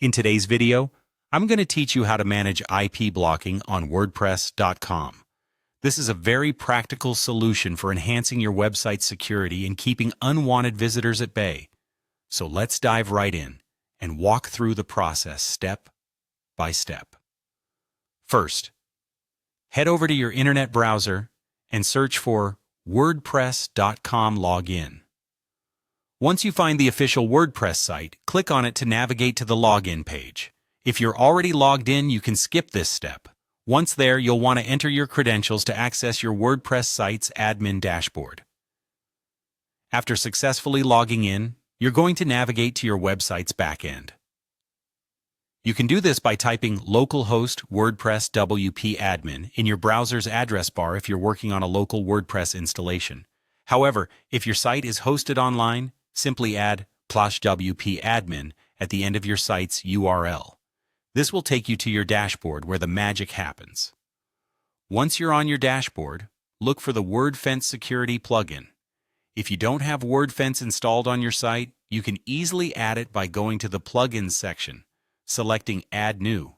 In today's video, I'm going to teach you how to manage IP blocking on WordPress.com. This is a very practical solution for enhancing your website's security and keeping unwanted visitors at bay. So let's dive right in and walk through the process step by step. First, head over to your internet browser and search for WordPress.com login. Once you find the official WordPress site, click on it to navigate to the login page. If you're already logged in, you can skip this step. Once there, you'll want to enter your credentials to access your WordPress site's admin dashboard. After successfully logging in, you're going to navigate to your website's backend. You can do this by typing localhost WordPress WP admin in your browser's address bar if you're working on a local WordPress installation. However, if your site is hosted online, simply add /wp admin at the end of your site's URL. This will take you to your dashboard where the magic happens. Once you're on your dashboard, look for the Wordfence Security plugin. If you don't have Wordfence installed on your site, you can easily add it by going to the Plugins section, selecting Add New,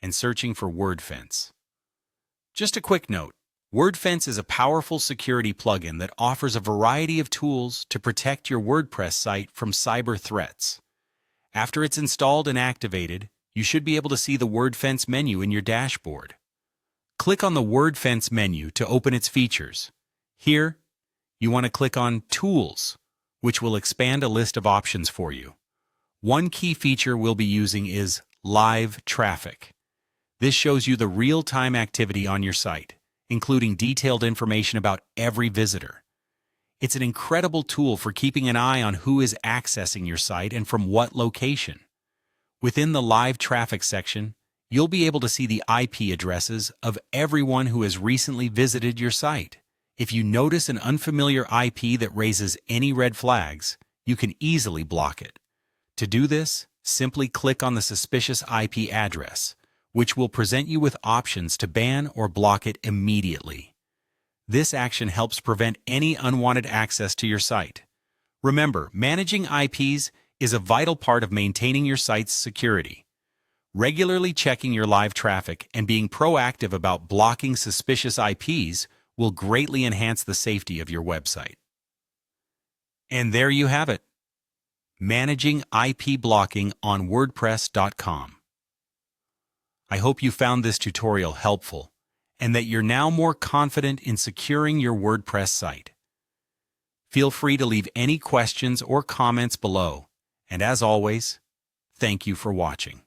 and searching for Wordfence. Just a quick note, Wordfence is a powerful security plugin that offers a variety of tools to protect your WordPress site from cyber threats. After it's installed and activated, you should be able to see the Wordfence menu in your dashboard. Click on the Wordfence menu to open its features. Here, you want to click on Tools, which will expand a list of options for you. One key feature we'll be using is Live Traffic. This shows you the real-time activity on your site, including detailed information about every visitor. It's an incredible tool for keeping an eye on who is accessing your site and from what location. Within the Live Traffic section, you'll be able to see the IP addresses of everyone who has recently visited your site. If you notice an unfamiliar IP that raises any red flags, you can easily block it. To do this, simply click on the suspicious IP address, which will present you with options to ban or block it immediately. This action helps prevent any unwanted access to your site. Remember, managing IPs is a vital part of maintaining your site's security. Regularly checking your live traffic and being proactive about blocking suspicious IPs will greatly enhance the safety of your website. And there you have it. Managing IP blocking on WordPress.com. I hope you found this tutorial helpful and that you're now more confident in securing your WordPress site. Feel free to leave any questions or comments below, and as always, thank you for watching.